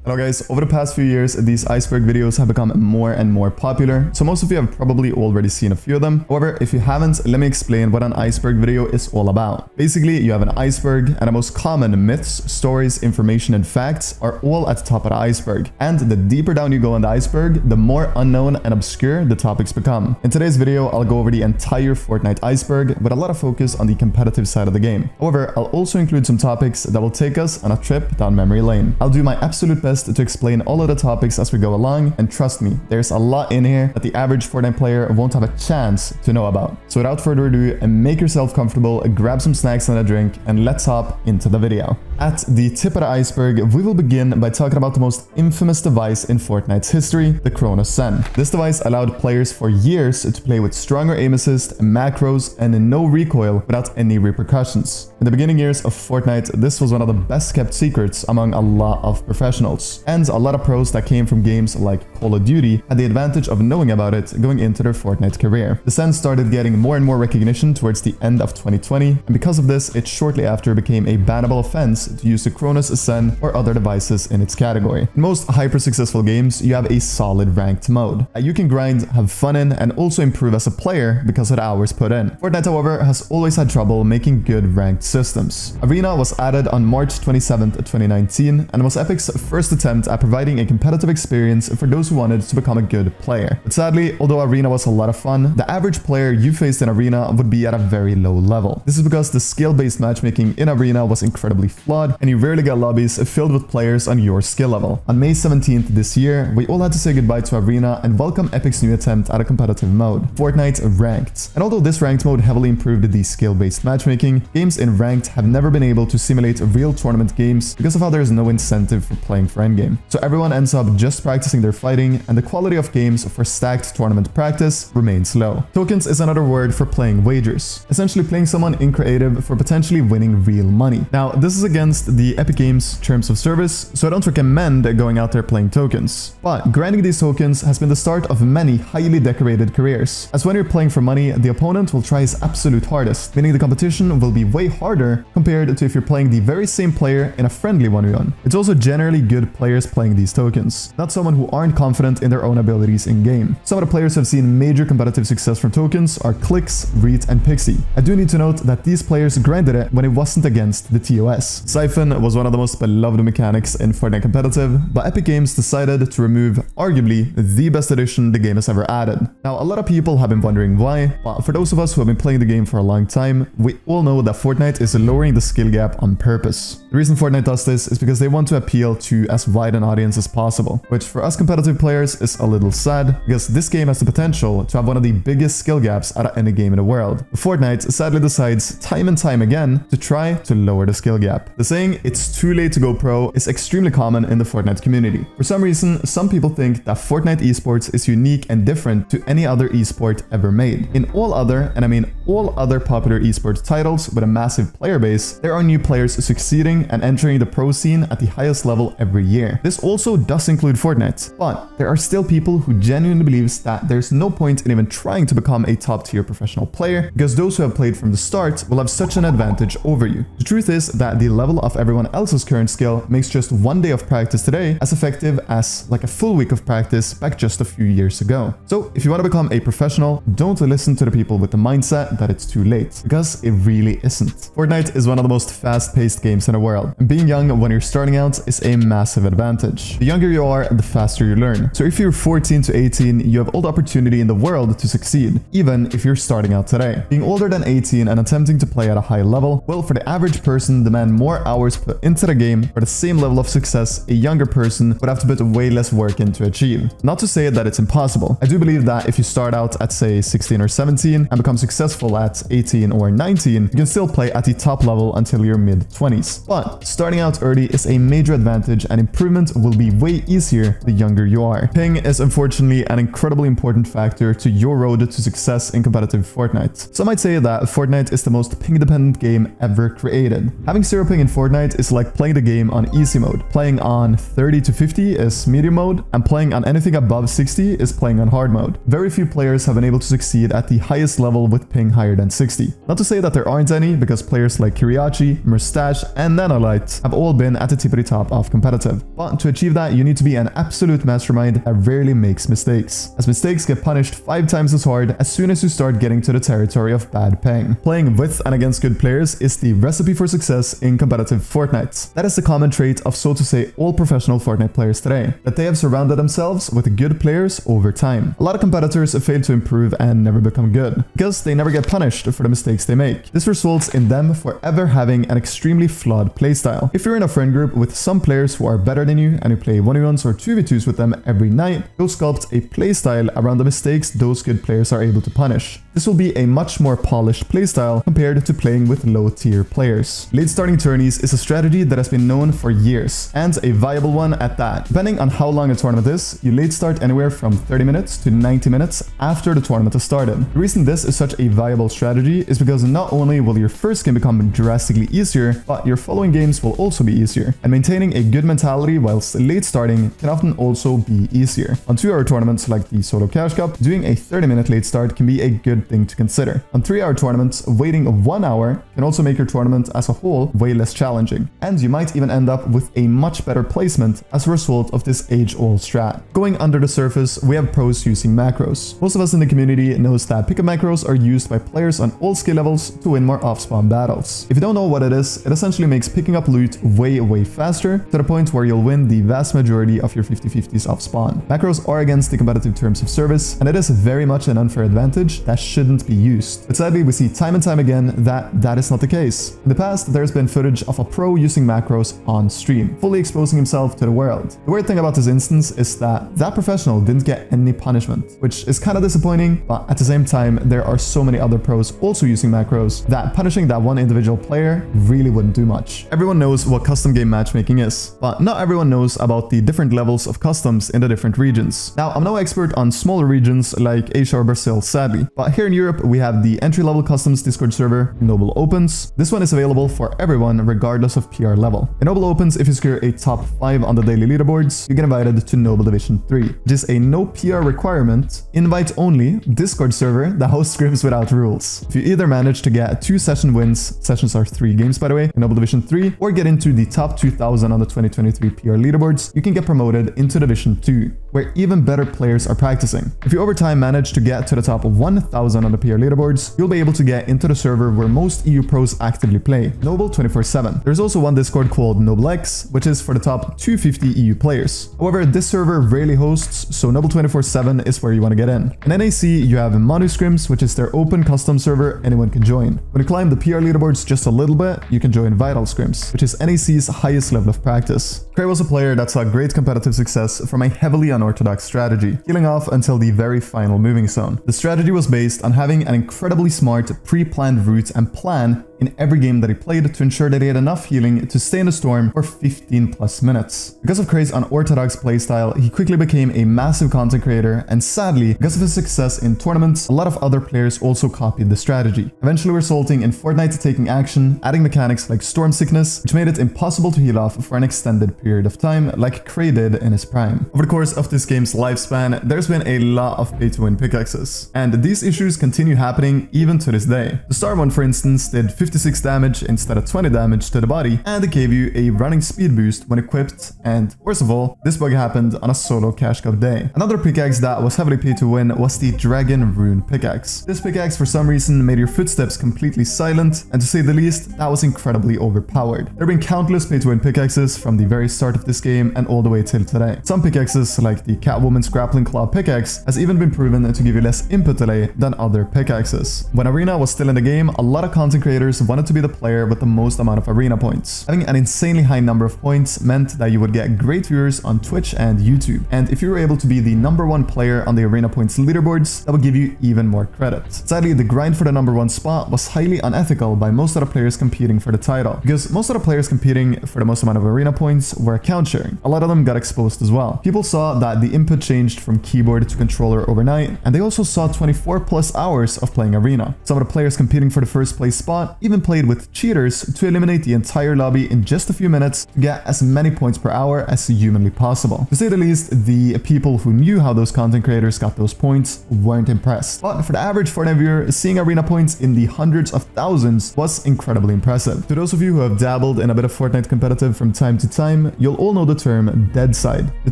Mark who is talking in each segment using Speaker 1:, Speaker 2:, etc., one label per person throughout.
Speaker 1: Hello guys, over the past few years, these iceberg videos have become more and more popular, so most of you have probably already seen a few of them. However, if you haven't, let me explain what an iceberg video is all about. Basically, you have an iceberg, and the most common myths, stories, information, and facts are all at the top of the iceberg. And the deeper down you go on the iceberg, the more unknown and obscure the topics become. In today's video, I'll go over the entire Fortnite iceberg with a lot of focus on the competitive side of the game. However, I'll also include some topics that will take us on a trip down memory lane. I'll do my absolute best to explain all of the topics as we go along, and trust me, there's a lot in here that the average Fortnite player won't have a chance to know about. So without further ado, make yourself comfortable, grab some snacks and a drink, and let's hop into the video. At the tip of the iceberg, we will begin by talking about the most infamous device in Fortnite's history, the Chronos Zen. This device allowed players for years to play with stronger aim assist, macros, and no recoil without any repercussions. In the beginning years of Fortnite, this was one of the best kept secrets among a lot of professionals. And a lot of pros that came from games like Call of Duty had the advantage of knowing about it going into their Fortnite career. The Zen started getting more and more recognition towards the end of 2020, and because of this, it shortly after became a bannable offense to use the Chronos Zen or other devices in its category. In most hyper-successful games, you have a solid ranked mode that you can grind, have fun in, and also improve as a player because of the hours put in. Fortnite, however, has always had trouble making good ranked systems. Arena was added on March 27th, 2019, and was Epic's first attempt at providing a competitive experience for those who wanted to become a good player. But sadly, although Arena was a lot of fun, the average player you faced in Arena would be at a very low level. This is because the skill-based matchmaking in Arena was incredibly flawed, and you rarely get lobbies filled with players on your skill level. On May 17th this year, we all had to say goodbye to Arena and welcome Epic's new attempt at a competitive mode, Fortnite Ranked. And although this ranked mode heavily improved the skill-based matchmaking, games in Ranked have never been able to simulate real tournament games because of how there is no incentive for playing for endgame. So everyone ends up just practicing their fighting, and the quality of games for stacked tournament practice remains low. Tokens is another word for playing wagers, essentially playing someone in creative for potentially winning real money. Now, this is against the Epic Games terms of service, so I don't recommend going out there playing tokens. But grinding these tokens has been the start of many highly decorated careers, as when you're playing for money, the opponent will try his absolute hardest, meaning the competition will be way harder compared to if you're playing the very same player in a friendly 1v1. It's also generally good players playing these tokens, not someone who aren't confident in their own abilities in-game. Some of the players who have seen major competitive success from tokens are Clix, Reet, and Pixie. I do need to note that these players grinded it when it wasn't against the TOS. Siphon was one of the most beloved mechanics in Fortnite competitive, but Epic Games decided to remove arguably the best addition the game has ever added. Now, a lot of people have been wondering why, but for those of us who have been playing the game for a long time, we all know that Fortnite is lowering the skill gap on purpose. The reason Fortnite does this is because they want to appeal to as wide an audience as possible, which for us competitive players is a little sad because this game has the potential to have one of the biggest skill gaps out of any game in the world. Fortnite sadly decides time and time again to try to lower the skill gap. The saying "it's too late to go pro" is extremely common in the Fortnite community. For some reason, some people think that Fortnite esports is unique and different to any other esport ever made. In all other, and I mean all other popular esports titles with a massive player base, there are new players succeeding and entering the pro scene at the highest level every year. This also does include Fortnite, but there are still people who genuinely believes that there's no point in even trying to become a top tier professional player because those who have played from the start will have such an advantage over you. The truth is that the level of everyone else's current skill makes just one day of practice today as effective as like a full week of practice back just a few years ago. So if you want to become a professional, don't listen to the people with the mindset that it's too late, because it really isn't. Fortnite is one of the most fast-paced games in the world, and being young when you're starting out is a massive advantage. The younger you are, the faster you learn. So if you're 14 to 18, you have all the opportunity in the world to succeed, even if you're starting out today. Being older than 18 and attempting to play at a high level will, for the average person, demand more hours put into the game for the same level of success a younger person would have to put way less work in to achieve. Not to say that it's impossible. I do believe that if you start out at say 16 or 17 and become successful at 18 or 19, you can still play at the top level until your mid-20s. But starting out early is a major advantage, and improvement will be way easier the younger you are. Ping is unfortunately an incredibly important factor to your road to success in competitive Fortnite. Some might say that Fortnite is the most ping-dependent game ever created. Having zero ping in Fortnite is like playing the game on easy mode. Playing on 30 to 50 is medium mode, and playing on anything above 60 is playing on hard mode. Very few players have been able to succeed at the highest level with ping higher than 60. Not to say that there aren't any, because players like Kiriachi, Mustache, and Nanolite have all been at the tippity top of competitive. But to achieve that, you need to be an absolute mastermind that rarely makes mistakes, as mistakes get punished 5 times as hard as soon as you start getting to the territory of bad ping. Playing with and against good players is the recipe for success in competitive Fortnite. That is the common trait of, so to say, all professional Fortnite players today, that they have surrounded themselves with good players over time. A lot of competitors fail to improve and never become good, because they never get punished for the mistakes they make. This results in them forever having an extremely flawed playstyle. If you're in a friend group with some players who are better than you and you play 1v1s or 2v2s with them every night, you'll sculpt a playstyle around the mistakes those good players are able to punish. This will be a much more polished playstyle compared to playing with low-tier players. Late starting tourneys is a strategy that has been known for years, and a viable one at that. Depending on how long a tournament is, you late start anywhere from 30 minutes to 90 minutes after the tournament has started. The reason this is such a viable strategy is because not only will your first game become drastically easier, but your following games will also be easier, and maintaining a good mentality whilst late starting can often also be easier. On 2-hour tournaments like the Solo Cash Cup, doing a 30-minute late start can be a good thing to consider. On 3-hour tournaments, waiting 1 hour can also make your tournament as a whole way less challenging, and you might even end up with a much better placement as a result of this age-old strat. Going under the surface, we have pros using macros. Most of us in the community knows that pickup macros are used by players on all skill levels to win more off-spawn battles. If you don't know what it is, it essentially makes picking up loot way faster, to the point where you'll win the vast majority of your 50-50s off-spawn. Macros are against the competitive terms of service, and it is very much an unfair advantage that shouldn't be used. But sadly, we see time and time again that that is not the case. In the past, there's been footage of a pro using macros on stream, fully exposing himself to the world. The weird thing about this instance is that that professional didn't get any punishment, which is kind of disappointing, but at the same time, there are so many other pros also using macros that punishing that one individual player really wouldn't do much. Everyone knows what custom game matchmaking is, but not everyone knows about the different levels of customs in the different regions. Now, I'm no expert on smaller regions like Asia or Brazil, sadly, but here in Europe, we have the entry-level customs Discord server, Noble Opens. This one is available for everyone regardless of PR level. In Noble Opens, if you secure a top 5 on the daily leaderboards, you get invited to Noble Division 3, which is a no PR requirement, invite-only Discord server that hosts scrims without rules. If you either manage to get 2 session wins, sessions are 3 games by the way, in Noble Division 3, or get into the top 2000 on the 2023 PR leaderboards, you can get promoted into Division 2, where even better players are practicing. If you over time manage to get to the top of 1000 on the PR leaderboards, you'll be able to get into the server where most EU pros actively play, Noble 24/7. There's also one Discord called NobleX, which is for the top 250 EU players. However, this server rarely hosts, so Noble 24/7 is where you want to get in. In NAC, you have Manu Scrims, which is their open custom server anyone can join. When you climb the PR leaderboards just a little bit, you can join Vital Scrims, which is NAC's highest level of practice. Cray was a player that saw great competitive success from a heavily unorthodox strategy, healing off until the very final moving zone. The strategy was based on having an incredibly smart, pre-planned route and plan in every game that he played to ensure that he had enough healing to stay in the storm for 15+ minutes. Because of Cray's unorthodox playstyle, he quickly became a massive content creator, and sadly, because of his success in tournaments, a lot of other players also copied the strategy, eventually resulting in Fortnite taking action, adding mechanics like Storm Sickness, which made it impossible to heal off for an extended period of time, like Cray did in his prime. Over the course of this game's lifespan, there's been a lot of pay-to-win pickaxes, and these issues continue happening even to this day. The Star one, for instance, did 56 damage instead of 20 damage to the body, and it gave you a running speed boost when equipped, and worst of all, this bug happened on a solo Cash Cup day. Another pickaxe that was heavily paid to win was the Dragon Rune pickaxe. This pickaxe for some reason made your footsteps completely silent, and to say the least, that was incredibly overpowered. There have been countless pay to win pickaxes from the very start of this game and all the way till today. Some pickaxes, like the Catwoman's Grappling Claw pickaxe, has even been proven to give you less input delay than other pickaxes. When Arena was still in the game, a lot of content creators wanted to be the player with the most amount of Arena points. Having an insanely high number of points meant that you would get great viewers on Twitch and YouTube, and if you were able to be the #1 player on the Arena points leaderboards, that would give you even more credit. Sadly, the grind for the #1 spot was highly unethical by most of the players competing for the title, because most of the players competing for the most amount of Arena points were account sharing. A lot of them got exposed as well. People saw that the input changed from keyboard to controller overnight, and they also saw 24+ hours of playing Arena. Some of the players competing for the first place spot even played with cheaters to eliminate the entire lobby in just a few minutes to get as many points per hour as humanly possible. To say the least, the people who knew how those content creators got those points weren't impressed. But for the average Fortnite viewer, seeing arena points in the hundreds of thousands was incredibly impressive. To those of you who have dabbled in a bit of Fortnite competitive from time to time, you'll all know the term dead side. The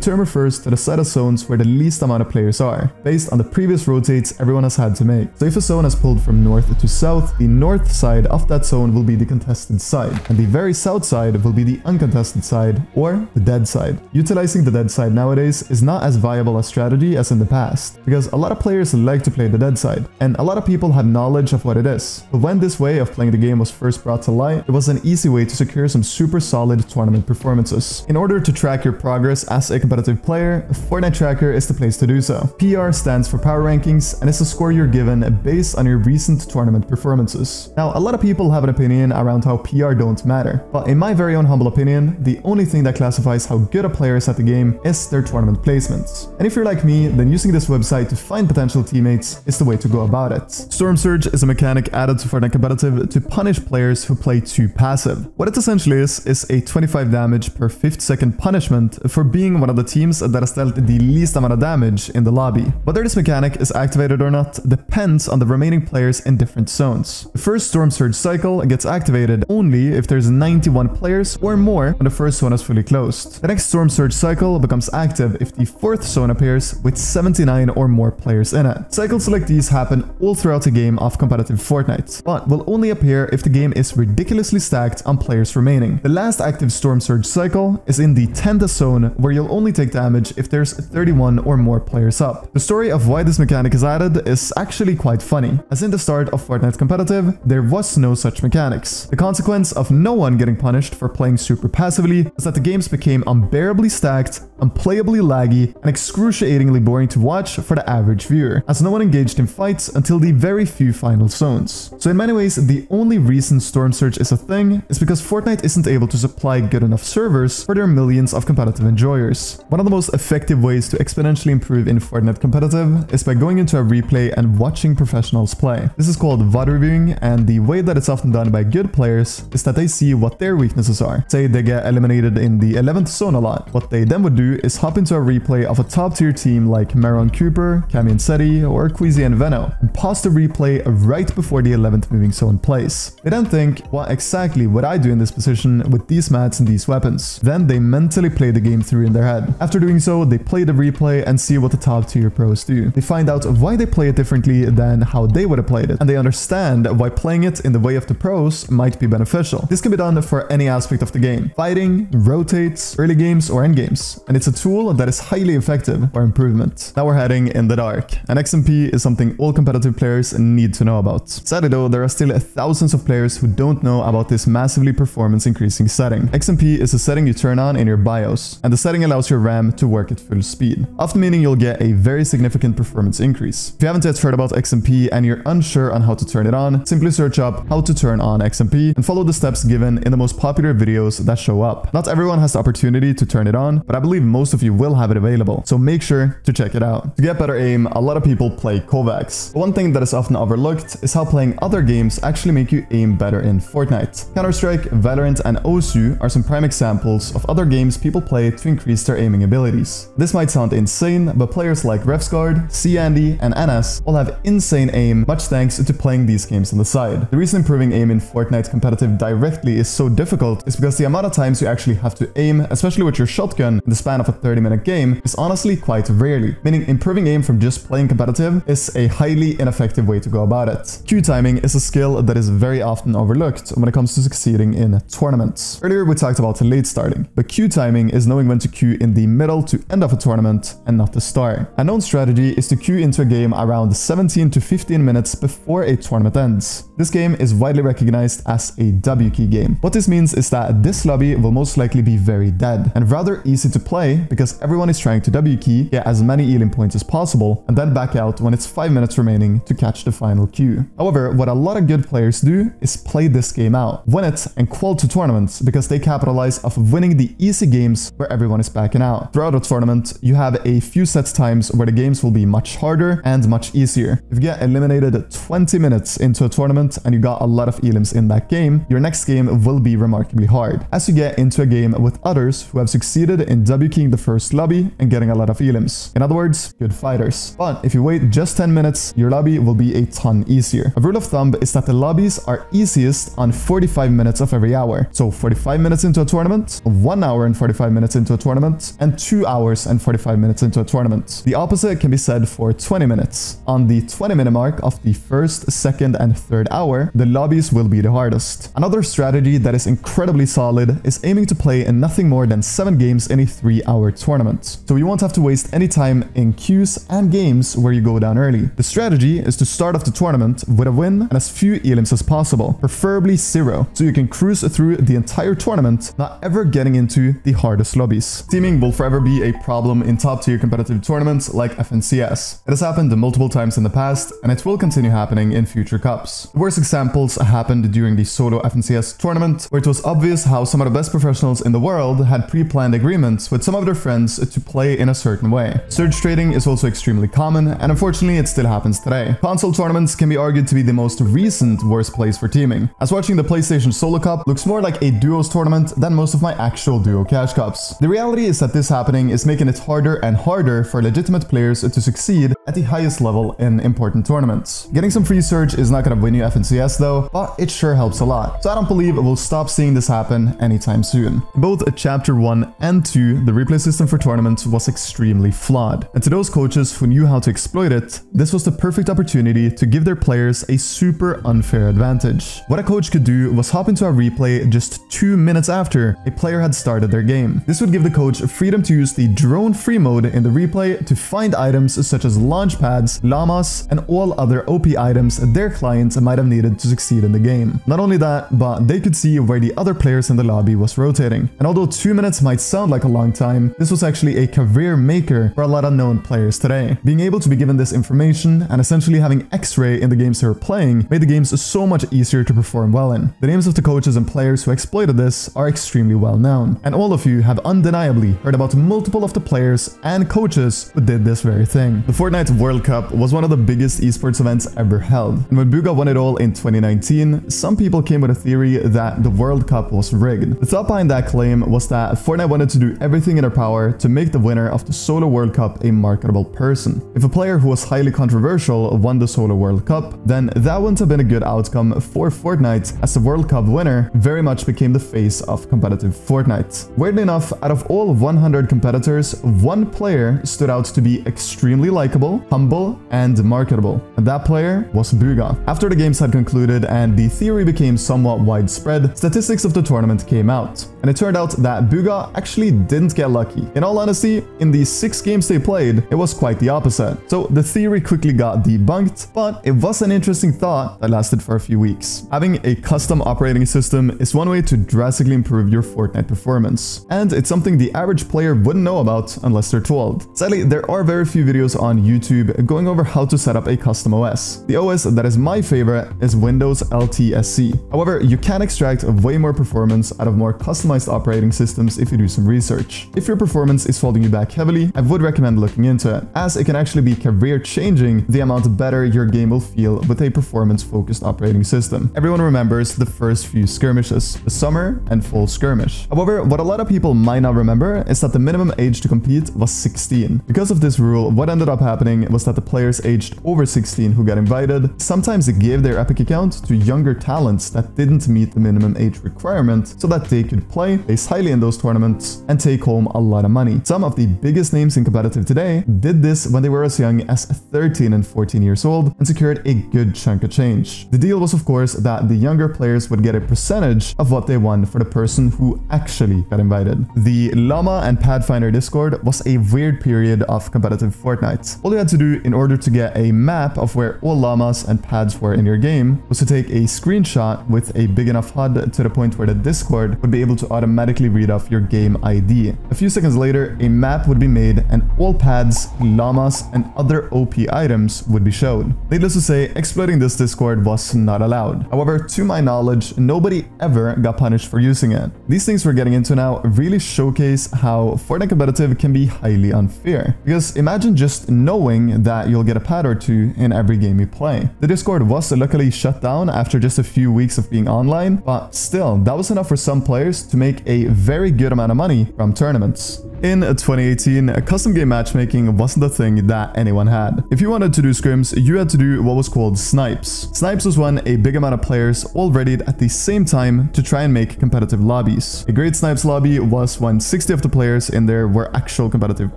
Speaker 1: term refers to the side of zones where the least amount of players are, based on the previous rotates everyone has had to make. So if a zone has pulled from north to south, the north side of that zone will be the contested side, and the very south side will be the uncontested side, or the dead side. Utilizing the dead side nowadays is not as viable a strategy as in the past, because a lot of players like to play the dead side, and a lot of people have knowledge of what it is. But when this way of playing the game was first brought to light, it was an easy way to secure some super solid tournament performances. In order to track your progress as a competitive player, Fortnite Tracker is the place to do so. PR stands for Power Rankings and is a score you're given based on your recent tournament performances. Now, a lot of people have an opinion around how PR don't matter, but in my very own humble opinion, the only thing that classifies how good a player is at the game is their tournament placements. And if you're like me, then using this website to find potential teammates is the way to go about it. Storm Surge is a mechanic added to Fortnite Competitive to punish players who play too passive. What it essentially is a 25 damage per 5th second punishment for being one of the teams that has dealt the least amount of damage in the lobby. Whether this mechanic is activated or not depends on the remaining players in different zones. The first Storm Surge cycle gets activated only if there's 91 players or more when the first zone is fully closed. The next Storm Surge cycle becomes active if the 4th zone appears with 79 or more players in it. Cycles like these happen all throughout the game of competitive Fortnite, but will only appear if the game is ridiculously stacked on players remaining. The last active Storm Surge cycle is in the 10th zone, where you'll only take damage if there's 31 or more players up. The story of why this mechanic is added is actually quite funny, as in the start of Fortnite Competitive, there was no such mechanics. The consequence of no one getting punished for playing super passively is that the games became unbearably stacked, unplayably laggy, and excruciatingly boring to watch for the average viewer, as no one engaged in fights until the very few final zones. So in many ways, the only reason Storm Surge is a thing is because Fortnite isn't able to supply good enough servers for their millions of competitive enjoyers. One of the most effective ways to exponentially improve in Fortnite Competitive is by going into a replay and watching professionals play. This is called VOD reviewing, and the way that it's often done by good players is that they see what their weaknesses are. Say they get eliminated in the 11th zone a lot. What they then would do is hop into a replay of a top tier team like Maron Cooper, Cami Inseti, or Queasy and Veno, and pause the replay right before the 11th moving zone plays. They then think, what exactly would I do in this position with these mats and these weapons? Then they mentally play the game through in their head. After doing so, they play the replay and see what the top tier pros do. They find out why they play it differently than how they would have played it, and they understand why playing it in the way of the pros might be beneficial. This can be done for any aspect of the game: fighting, rotates, early games, or end games, and it's a tool that is highly effective for improvement. Now we're heading in the dark, and XMP is something all competitive players need to know about. Sadly though, there are still thousands of players who don't know about this massively performance increasing setting. XMP is a setting you turn on in your BIOS, and the setting allows your RAM to work at full speed, often meaning you'll get a very significant performance increase. If you haven't yet heard about XMP and you're unsure on how to turn it on, simply search up how to turn on XMP and follow the steps given in the most popular videos that show up. Not everyone has the opportunity to turn it on, but I believe most of you will have it available, so make sure to check it out. To get better aim, a lot of people play Kovacs. But one thing that is often overlooked is how playing other games actually make you aim better in Fortnite. Counter-Strike, Valorant, and Osu are some prime examples of other games people play to increase their aiming abilities. This might sound insane, but players like Refsguard, Candy, and NS all have insane aim, much thanks to playing these games on the side. The reason improving aim in Fortnite competitive directly is so difficult is because the amount of times you actually have to aim, especially with your shotgun, in the span of a 30-minute game is honestly quite rarely, meaning improving aim from just playing competitive is a highly ineffective way to go about it. Q timing is a skill that is very often overlooked when it comes to succeeding in tournaments. Earlier we talked about late starting, but Q timing is knowing when to queue in the middle to end of a tournament and not the start. A known strategy is to queue into a game around 17 to 15 minutes before a tournament ends. This game is widely recognized as a W key game. What this means is that this lobby will most likely be very dead and rather easy to play because everyone is trying to W key, get as many healing points as possible, and then back out when it's 5 minutes remaining to catch the final queue. However, what a lot of good players do is play this game out, win it, and qual to tournaments because they capitalize off of winning the easy games where everyone is backing out. Throughout a tournament, you have a few set times where the games will be much harder and much easier. If you get eliminated 20 minutes into a tournament and you got a lot of elims in that game, your next game will be remarkably hard, as you get into a game with others who have succeeded in W-keying the first lobby and getting a lot of elims. In other words, good fighters. But if you wait just 10 minutes, your lobby will be a ton easier. A rule of thumb is that the lobbies are easiest on 45 minutes of every hour. So 45 minutes into a tournament, 1 hour and 45 minutes into a tournament, and 2 hours and 45 minutes into a tournament. The opposite can be said for 20 minutes. On the 20-minute mark of the first, second, and third hour, the lobbies will be the hardest. Another strategy that is incredibly solid is aiming to play in nothing more than 7 games in a 3-hour tournament. So you won't have to waste any time in queues and games where you go down early. The strategy is to start off the tournament with a win and as few elims as possible, preferably 0, so you can cruise through the entire tournament, not ever getting into the hardest lobbies. Teaming will forever be a problem in top-tier competitive tournaments like FNCS. It has happened multiple times in the past, and it will continue happening in future cups. The worst examples happened during the solo FNCS tournament, where it was obvious how some of the best professionals in the world had pre-planned agreements with some of their friends to play in a certain way. Surge trading is also extremely common, and unfortunately it still happens today. Console tournaments can be argued to be the most recent worst place for teaming, as watching the PlayStation Solo Cup looks more like a duos tournament than most of my actual duo cash cups. The reality is that this happening is making it harder and harder for legitimate players to succeed at the highest level in important tournaments. Getting some free Surge is not gonna win you FNCS though, but it sure helps a lot. So I don't believe we'll stop seeing this happen anytime soon. In both Chapter 1 and 2, the replay system for tournaments was extremely flawed. And to those coaches who knew how to exploit it, this was the perfect opportunity to give their players a super unfair advantage. What a coach could do was hop into a replay just 2 minutes after a player had started their game. This would give the coach freedom to use the drone free mode in the replay to find items such as launch pads, llamas, and all other OP items their clients might have needed to succeed in the game. Not only that, but they could see where the other players in the lobby was rotating. And although 2 minutes might sound like a long time, this was actually a career maker for a lot of known players today. Being able to be given this information and essentially having X-ray in the games they were playing made the games so much easier to perform well in. The names of the coaches and players who exploited this are extremely well known, and all of you have undeniably heard about multiple of the players and coaches who did this very thing. The Fortnite World Cup was one of the biggest esports events ever held, and when Bugha won it all in 2019, some people came with a theory that the World Cup was rigged. The thought behind that claim was that Fortnite wanted to do everything in their power to make the winner of the Solo World Cup a marketable person. If a player who was highly controversial won the Solo World Cup, then that wouldn't have been a good outcome for Fortnite, as the World Cup winner very much became the face of competitive Fortnite. Weirdly enough, out of all 100 competitors, one player stood out to be extremely likable, humble, and marketable, and that player was Bugha. After the games had concluded and the theory became somewhat widespread, statistics of the tournament came out, and it turned out that Bugha actually didn't get lucky. In all honesty, in the 6 games they played, it was quite the opposite. So the theory quickly got debunked, but it was an interesting thought that lasted for a few weeks. Having a custom operating system is one way to drastically improve your Fortnite performance, and it's something the average player wouldn't know about unless they're told. Sadly, there are very few videos on YouTube going over how to set up a custom OS. The OS that is my favorite is Windows LTSC. However, you can extract way more performance out of more customized operating systems if you do some research. If your performance is holding you back heavily, I would recommend looking into it, as it can actually be career-changing the amount better your game will feel with a performance-focused operating system. Everyone remembers the first few skirmishes, the summer and fall skirmish. However, what a lot of people might not remember is that the minimum age to compete was 16. Because of this rule, what ended up happening was that the players aged over 16 who got invited sometimes gave their Epic account to younger talents that didn't meet the minimum age requirement so that they could play, place highly in those tournaments, and take home a lot of money. Some of the biggest names in competitive today did this when they were as young as 13 and 14 years old and secured a good chunk of change. The deal was, of course, that the younger players would get a percentage of what they won for the person who actually got invited. The Llama and Pathfinder Discord was a weird period of competitive Fortnite. All you had to do in order to get a map of where all llamas and pads were in your game was to take a screenshot with a big enough HUD to the point where the Discord would be able to automatically read off your game ID. A few seconds later, a map would be made and all pads, llamas, and other OP items would be showed. Needless to say, exploiting this Discord was not allowed. However, to my knowledge, nobody ever got punished for using it. These things we're getting into now really showcase how Fortnite competitive can be highly unfair. Because imagine just knowing knowing that you'll get a pad or two in every game you play. The Discord was luckily shut down after just a few weeks of being online, but still, that was enough for some players to make a very good amount of money from tournaments. In 2018, custom game matchmaking wasn't a thing that anyone had. If you wanted to do scrims, you had to do what was called snipes. Snipes was when a big amount of players all raided at the same time to try and make competitive lobbies. A great snipes lobby was when 60 of the players in there were actual competitive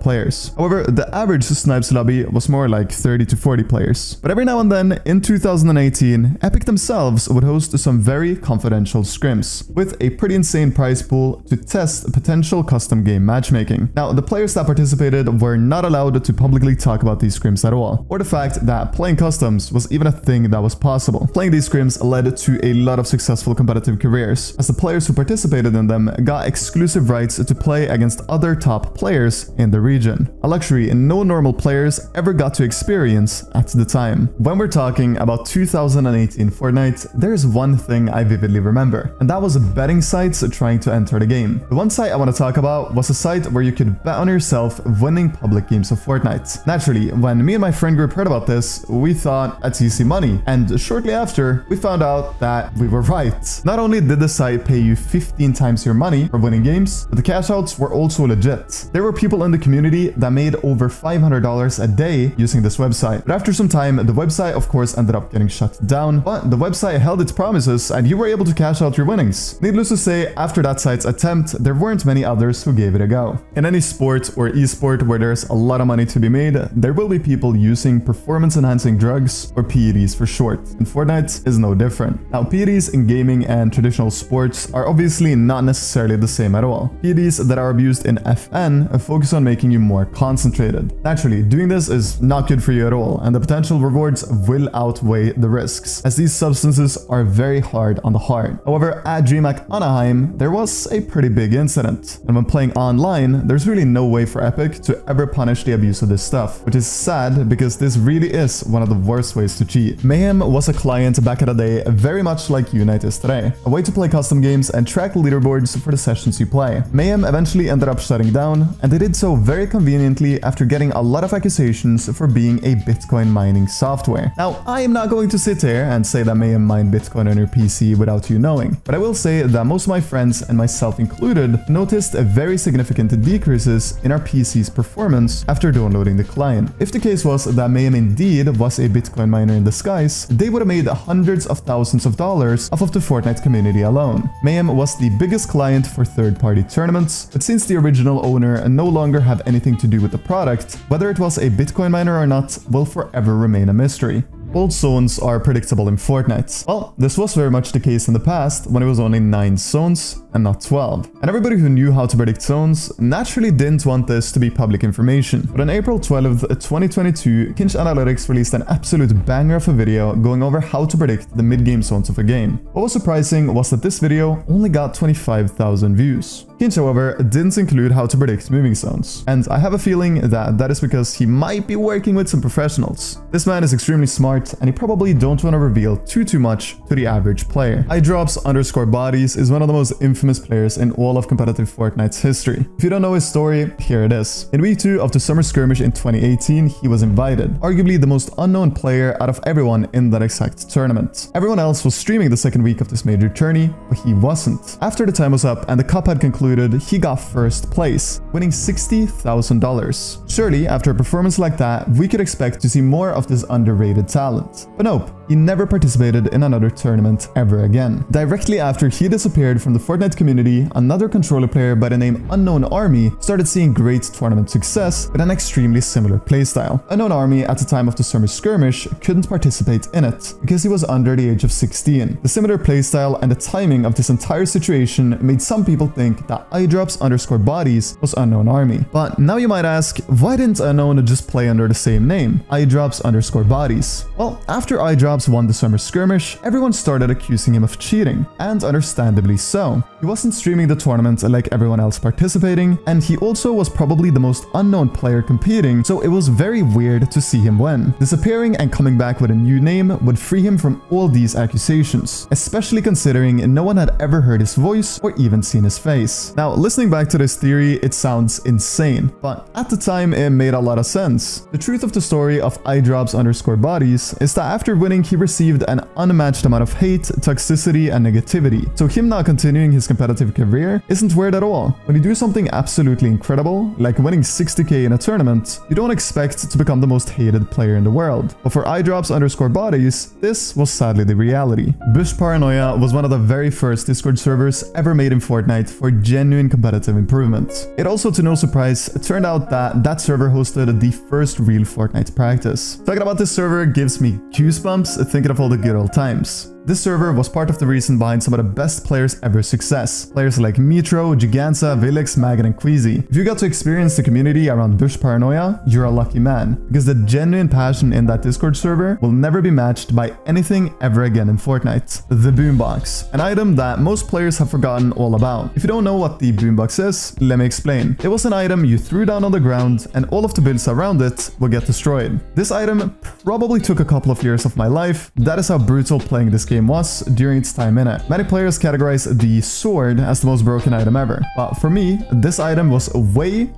Speaker 1: players. However, the average snipes lobby was more like 30 to 40 players. But every now and then, in 2018, Epic themselves would host some very confidential scrims with a pretty insane prize pool to test potential custom game matchmaking. Now, the players that participated were not allowed to publicly talk about these scrims at all, or the fact that playing customs was even a thing that was possible. Playing these scrims led to a lot of successful competitive careers, as the players who participated in them got exclusive rights to play against other top players in the region, a luxury no normal players ever got to experience at the time. When we're talking about 2018 Fortnite, there's one thing I vividly remember, and that was betting sites trying to enter the game. The one site I want to talk about was a site where you could bet on yourself winning public games of Fortnite. Naturally, when me and my friend group heard about this, we thought that's easy money, and shortly after, we found out that we were right. Not only did the site pay you 15 times your money for winning games, but the cash outs were also legit. There were people in the community that made over $500 a day using this website. But after some time, the website of course ended up getting shut down, but the website held its promises and you were able to cash out your winnings. Needless to say, after that site's attempt, there weren't many others who gave it a go. In any sport or esport where there's a lot of money to be made, there will be people using performance-enhancing drugs, or PEDs for short, and Fortnite is no different. Now, PEDs in gaming and traditional sports are obviously not necessarily the same at all. PEDs that are abused in FN focus on making you more concentrated. Naturally, doing this is not good for you at all, and the potential rewards will outweigh the risks, as these substances are very hard on the heart. However, at DreamHack Anaheim, there was a pretty big incident, and when playing online, there's really no way for Epic to ever punish the abuse of this stuff, which is sad because this really is one of the worst ways to cheat. Mayhem was a client back in the day, very much like Unite is today, a way to play custom games and track leaderboards for the sessions you play. Mayhem eventually ended up shutting down, and they did so very conveniently after getting a lot of accusations for being a Bitcoin mining software. Now, I am not going to sit here and say that Mayhem mined Bitcoin on your PC without you knowing, but I will say that most of my friends, and myself included, noticed a very significant decreases in our PC's performance after downloading the client. If the case was that Mayhem indeed was a Bitcoin miner in disguise, they would have made hundreds of thousands of dollars off of the Fortnite community alone. Mayhem was the biggest client for third-party tournaments, but since the original owner no longer have anything to do with the product, whether it was a Bitcoin miner or not will forever remain a mystery. All zones are predictable in Fortnite. Well, this was very much the case in the past when it was only 9 zones and not 12. And everybody who knew how to predict zones naturally didn't want this to be public information. But on April 12th, 2022, Kinch Analytics released an absolute banger of a video going over how to predict the mid-game zones of a game. What was surprising was that this video only got 25,000 views. Kinch, however, didn't include how to predict moving zones, and I have a feeling that that is because he might be working with some professionals. This man is extremely smart, and he probably don't want to reveal too much to the average player. iDrops_bodies is one of the most infamous players in all of competitive Fortnite's history. If you don't know his story, here it is. In week 2 of the summer skirmish in 2018, he was invited, arguably the most unknown player out of everyone in that exact tournament. Everyone else was streaming the second week of this major tourney, but he wasn't. After the time was up and the cup had concluded, he got first place, winning $60,000. Surely, after a performance like that, we could expect to see more of this underrated talent. But nope, he never participated in another tournament ever again. Directly after he disappeared from the Fortnite community, another controller player by the name Unknown Army started seeing great tournament success with an extremely similar playstyle. Unknown Army at the time of the summer skirmish couldn't participate in it because he was under the age of 16. The similar playstyle and the timing of this entire situation made some people think that iDrops_bodies was Unknown Army. But now you might ask, why didn't Unknown just play under the same name, iDrops_bodies? Well, after iDrops iDrops won the summer skirmish, everyone started accusing him of cheating, and understandably so. He wasn't streaming the tournament like everyone else participating, and he also was probably the most unknown player competing, so it was very weird to see him win. Disappearing and coming back with a new name would free him from all these accusations, especially considering no one had ever heard his voice or even seen his face. Now, listening back to this theory, it sounds insane, but at the time it made a lot of sense. The truth of the story of iDrops_bodies is that after winning he received an unmatched amount of hate, toxicity, and negativity, so him not continuing his competitive career isn't weird at all. When you do something absolutely incredible, like winning 60k in a tournament, you don't expect to become the most hated player in the world. But for iDrops_bodies, this was sadly the reality. Bush Paranoia was one of the very first Discord servers ever made in Fortnite for genuine competitive improvement. It also, to no surprise, turned out that that server hosted the first real Fortnite practice. Talking about this server gives me goosebumps thinking of all the good old times. This server was part of the reason behind some of the best players ever success. Players like Metro, Giganza, Vilix, Maggot, and Queasy. If you got to experience the community around Bush Paranoia, you're a lucky man, because the genuine passion in that Discord server will never be matched by anything ever again in Fortnite. The Boombox, an item that most players have forgotten all about. If you don't know what the Boombox is, let me explain. It was an item you threw down on the ground and all of the builds around it will get destroyed. This item probably took a couple of years of my life. That is how brutal playing this game was during its time in it. Many players categorize the sword as the most broken item ever, but for me, this item was way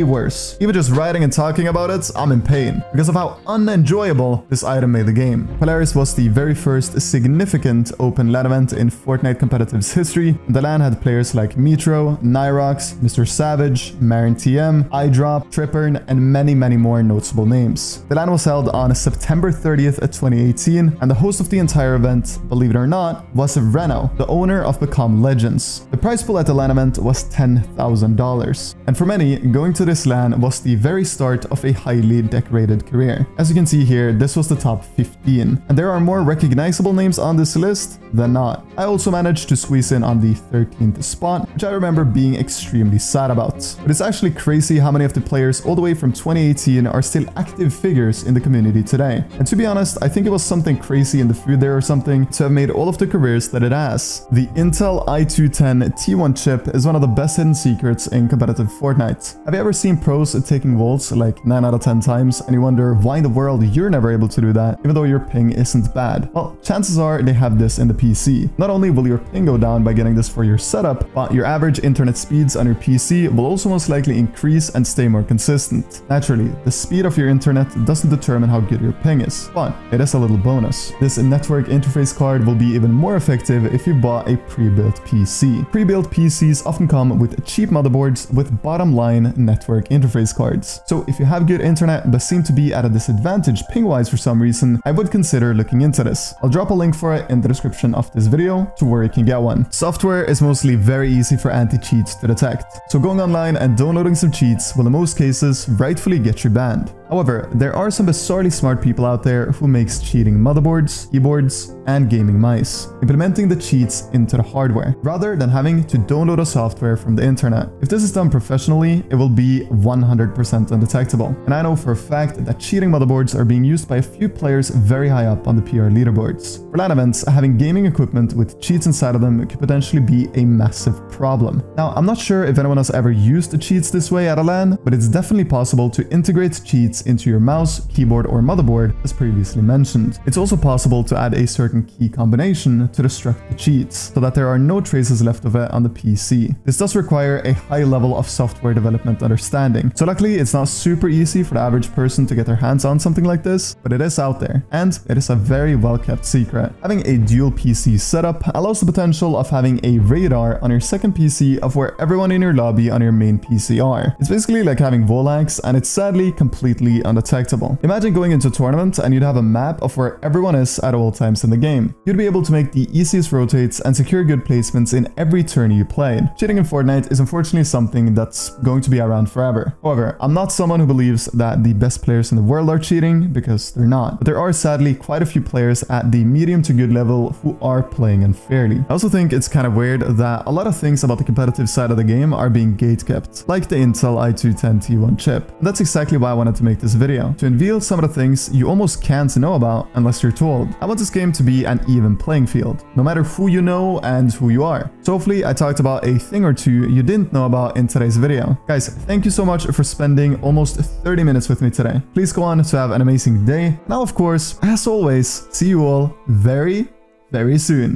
Speaker 1: worse. Even just writing and talking about it, I'm in pain because of how unenjoyable this item made the game. Polaris was the very first significant open LAN event in Fortnite competitive's history. The LAN had players like Metro, Nyrox, Mr. Savage, Marin TM, iDrop, Trippern, and many more noticeable names. The LAN was held on September 30th, 2018, and the host of the entire event, believe it or not, was Reno, the owner of Become Legends. The prize pool at the LAN event was $10,000. And for many, going to this LAN was the very start of a highly decorated career. As you can see here, this was the top 15, and there are more recognizable names on this list than not. I also managed to squeeze in on the 13th spot, which I remember being extremely sad about. But it's actually crazy how many of the players all the way from 2018 are still active figures in the community today. And to be honest, I think it was something crazy in the food there or something to have made all of the careers that it has. The Intel i210 T1 chip is one of the best hidden secrets in competitive Fortnite. Have you ever seen pros taking vaults like 9 out of 10 times and you wonder why in the world you're never able to do that even though your ping isn't bad? Well, chances are they have this in the PC. Not only will your ping go down by getting this for your setup, but your average internet speeds on your PC will also most likely increase and stay more consistent. Naturally, the speed of your internet doesn't determine how good your ping is, but it is a little bonus. This network interface card will be even more effective if you bought a pre-built PC. Pre-built PCs often come with cheap motherboards with bottom-line network interface cards. So if you have good internet but seem to be at a disadvantage ping-wise for some reason, I would consider looking into this. I'll drop a link for it in the description of this video to where you can get one. Software is mostly very easy for anti-cheats to detect, so going online and downloading some cheats will in most cases rightfully get you banned. However, there are some bizarrely smart people out there who makes cheating motherboards, keyboards, and gaming mice, implementing the cheats into the hardware, rather than having to download a software from the internet. If this is done professionally, it will be 100% undetectable. And I know for a fact that cheating motherboards are being used by a few players very high up on the PR leaderboards. For LAN events, having gaming equipment with cheats inside of them could potentially be a massive problem. Now, I'm not sure if anyone has ever used the cheats this way at a LAN, but it's definitely possible to integrate cheats into your mouse, keyboard, or motherboard, as previously mentioned. It's also possible to add a certain key combination to destruct the cheats, so that there are no traces left of it on the PC. This does require a high level of software development understanding, so luckily it's not super easy for the average person to get their hands on something like this, but it is out there, and it is a very well-kept secret. Having a dual PC setup allows the potential of having a radar on your second PC of where everyone in your lobby on your main PC are. It's basically like having Volax, and it's sadly completely undetectable. Imagine going into a tournament and you'd have a map of where everyone is at all times in the game. You'd be able to make the easiest rotates and secure good placements in every turn you played. Cheating in Fortnite is unfortunately something that's going to be around forever. However, I'm not someone who believes that the best players in the world are cheating, because they're not. But there are sadly quite a few players at the medium to good level who are playing unfairly. I also think it's kind of weird that a lot of things about the competitive side of the game are being gatekept, like the Intel i210 T1 chip. That's exactly why I wanted to make make this video, to unveil some of the things you almost can't know about unless you're told. I want this game to be an even playing field, no matter who you know and who you are. So hopefully I talked about a thing or two you didn't know about in today's video. Guys, thank you so much for spending almost 30 minutes with me today. Please go on to have an amazing day. And I'll, of course, as always, see you all very, very soon.